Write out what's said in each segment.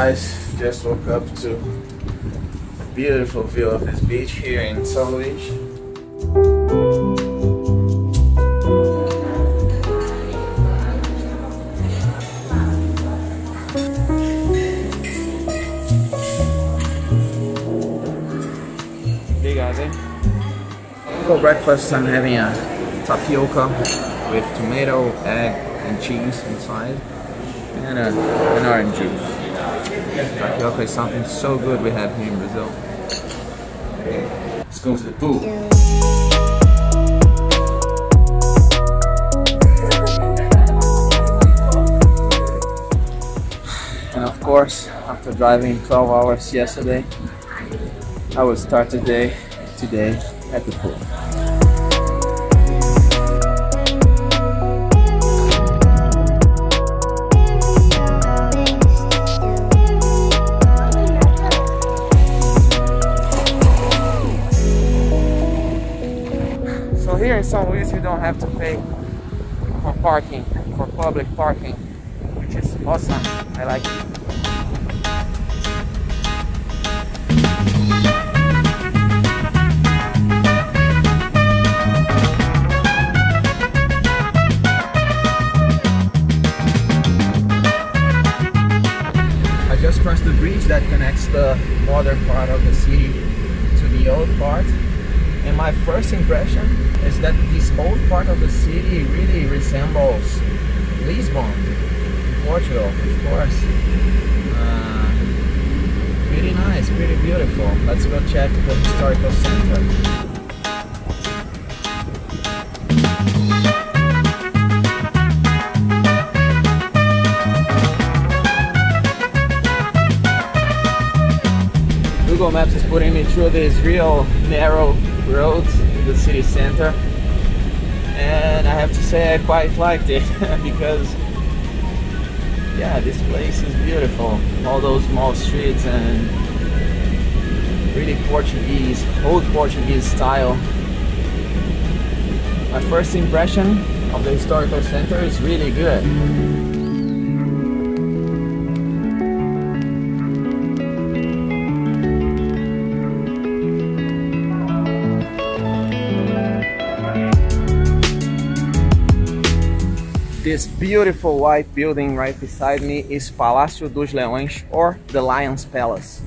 guys, just woke up to a beautiful view of this beach here in São Luís. Big guys, eh? For breakfast I'm having a tapioca with tomato, egg and cheese inside, and an orange juice. Tapioca is something so good we have here in Brazil. Let's go to the pool. And of course, after driving 12 hours yesterday, I will start the day today at the pool. So here in São Luís you don't have to pay for parking, for public parking, which is awesome. I like it. I just crossed the bridge that connects the modern part of the city to the old part. And my first impression is that this old part of the city really resembles Lisbon, Portugal, of course. Pretty nice, pretty beautiful. Let's go check the historical center. Google Maps is putting me through these real narrow roads in the city center, and I have to say I quite liked it because yeah, this place is beautiful. All those small streets and really Portuguese, old Portuguese style. My first impression of the historical center is really good. This beautiful white building right beside me is Palácio dos Leões, or the Lion's Palace.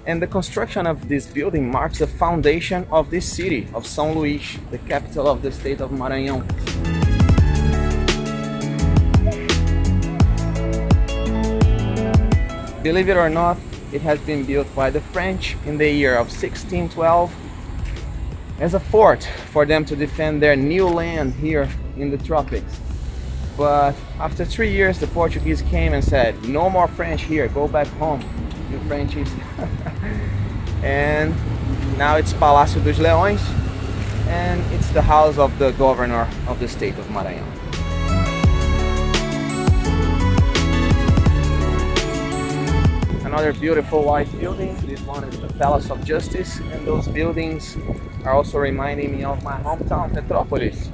And the construction of this building marks the foundation of this city of São Luís, the capital of the state of Maranhão. Believe it or not, it has been built by the French in the year of 1612 as a fort for them to defend their new land here in the tropics. But after 3 years, the Portuguese came and said, no more French here, go back home, you Frenchies. And now it's Palácio dos Leões, and it's the house of the governor of the state of Maranhão. Another beautiful white building, this one is the Palace of Justice, and those buildings are also reminding me of my hometown, Petrópolis,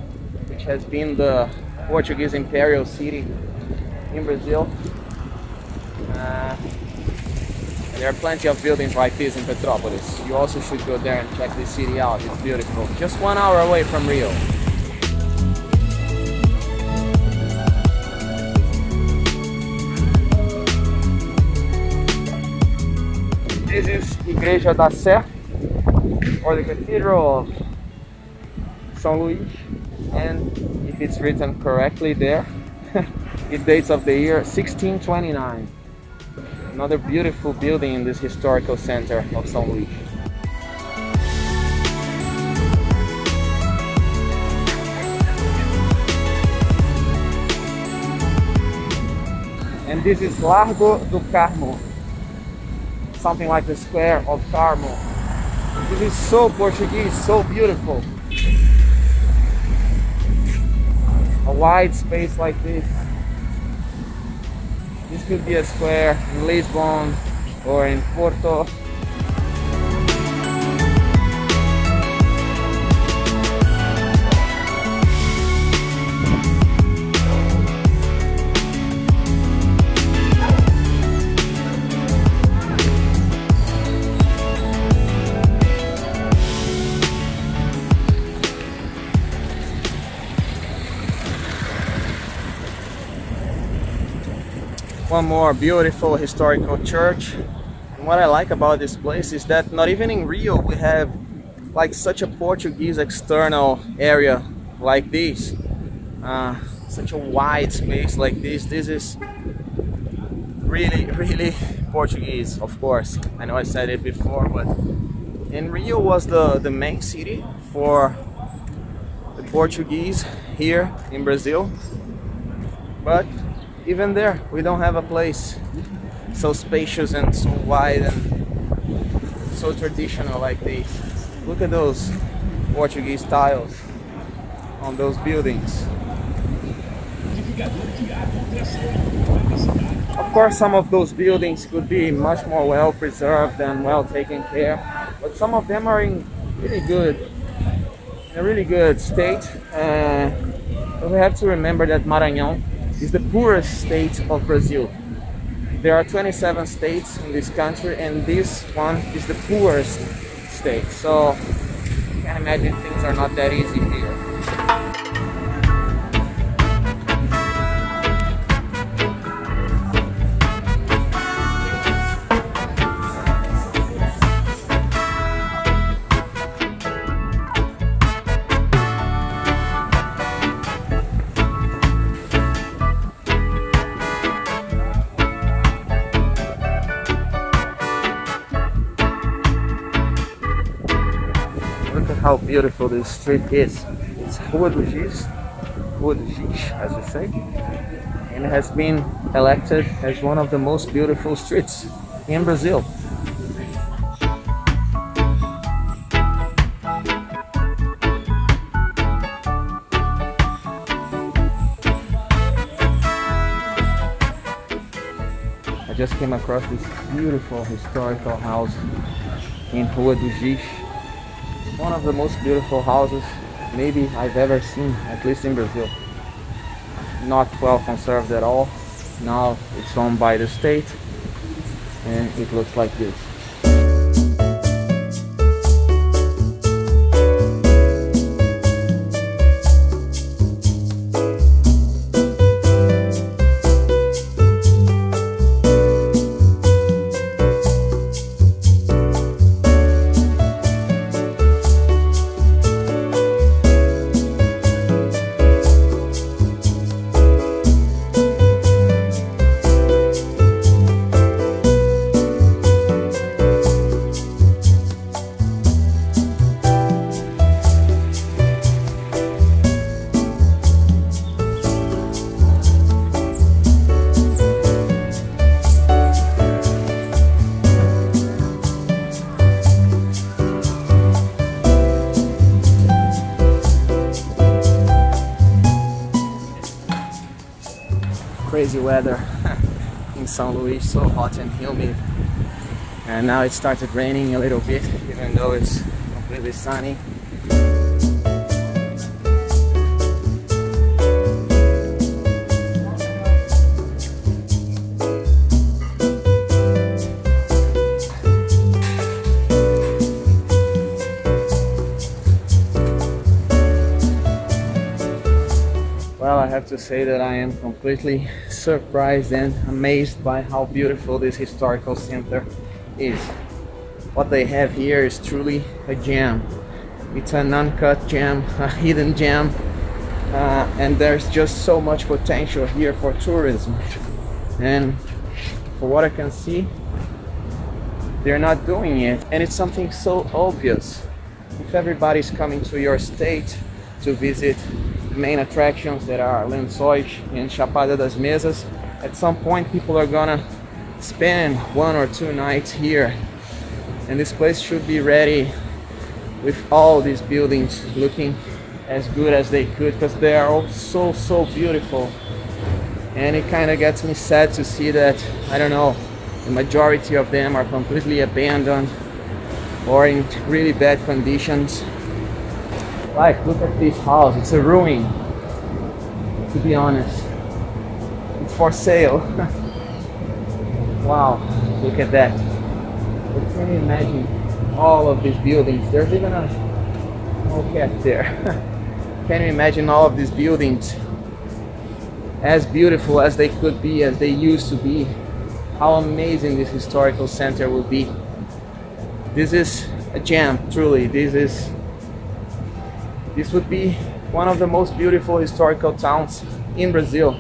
which has been the Portuguese imperial city in Brazil. And there are plenty of buildings like this in Petrópolis. You also should go there and check this city out. It's beautiful. Just 1 hour away from Rio. This is Igreja da Sé, or the Cathedral of São Luís, and if it's written correctly there, it dates of the year 1629. Another beautiful building in this historical center of São Luís. And this is Largo do Carmo, something like the Square of Carmo. This is so Portuguese, so beautiful. A wide space like this. This could be a square in Lisbon or in Porto. one more beautiful historical church. And what I like about this place is that not even in Rio we have like such a Portuguese external area like this. Such a wide space like this. This is really Portuguese, of course. I know I said it before, but in Rio was the main city for the Portuguese here in Brazil. But even there, we don't have a place so spacious and so wide and so traditional like this. Look at those Portuguese tiles on those buildings. Of course, some of those buildings could be much more well preserved and well taken care, but some of them are in a really good state. But we have to remember that Maranhão is the poorest state of Brazil. There are 27 states in this country, and this one is the poorest state. So you can imagine things are not that easy here. How beautiful this street is. It's Rua do Giz, as we say, and it has been elected as one of the most beautiful streets in Brazil. I just came across this beautiful historical house in Rua do Giz. One of the most beautiful houses maybe I've ever seen, at least in Brazil. Not well conserved at all. Now it's owned by the state and it looks like this. Crazy weather in São Luís, so hot and humid, and now it started raining a little bit even though it's completely sunny. Well, I have to say that I am completely surprised and amazed by how beautiful this historical center is. What they have here is truly a gem. It's an uncut gem, a hidden gem, and there's just so much potential here for tourism. And for what I can see, they're not doing it, and it's something so obvious. If everybody's coming to your state to visit main attractions that are Lençóis and Chapada das Mesas, at some point people are gonna spend 1 or 2 nights here, and this place should be ready with all these buildings looking as good as they could, because they are all so beautiful. And it kind of gets me sad to see that, I don't know, the majority of them are completely abandoned or in really bad conditions. Like, look at this house, it's a ruin, to be honest. It's for sale. Wow, look at that. But can you imagine all of these buildings? There's even a small cat there. Can you imagine all of these buildings as beautiful as they could be, as they used to be. How amazing this historical center will be. This is a gem, truly. This would be one of the most beautiful historical towns in Brazil.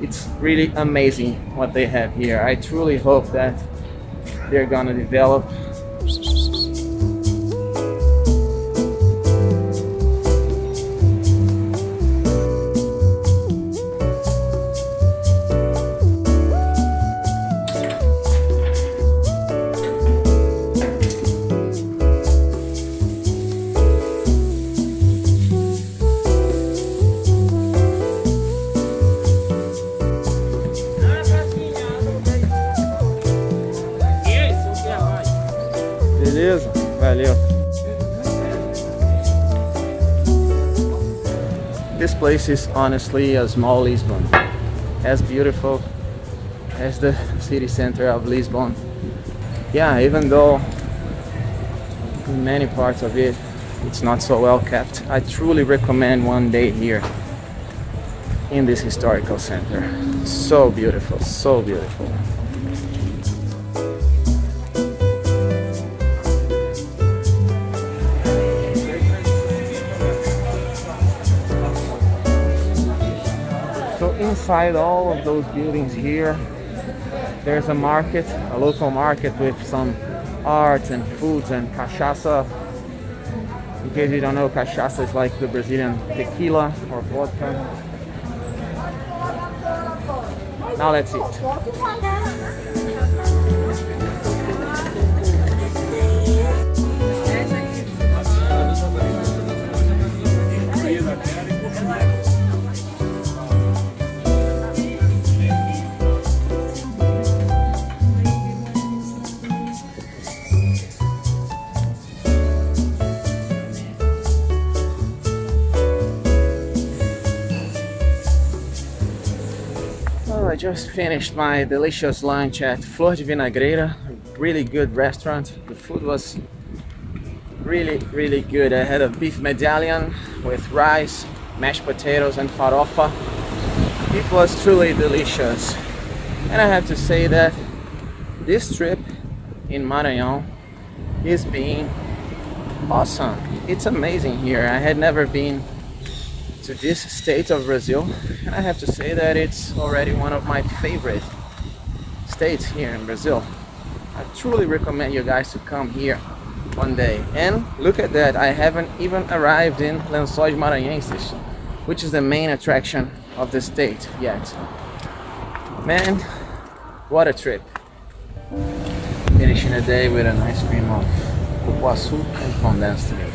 It's really amazing what they have here. I truly hope that they're gonna develop. Beleza? Valeu. This place is honestly a small Lisbon, as beautiful as the city center of Lisbon. Yeah, even though in many parts of it it's not so well kept, I truly recommend one day here in this historical center. So beautiful, so beautiful. So inside all of those buildings here, there's a market, a local market with some arts and foods and cachaça. In case you don't know, cachaça is like the Brazilian tequila or vodka. Now let's eat. I just finished my delicious lunch at Flor de Vinagreira, a really good restaurant. The food was really good. I had a beef medallion with rice, mashed potatoes and farofa. It was truly delicious. And I have to say that this trip in Maranhão is being awesome. It's amazing here. I had never been to this state of Brazil, and I have to say that it's already one of my favorite states here in Brazil. I truly recommend you guys to come here one day. And look at that, I haven't even arrived in Lençóis Maranhenses, which is the main attraction of the state yet. Man, what a trip. Finishing the day with an ice cream of cupuaçu and condensed milk.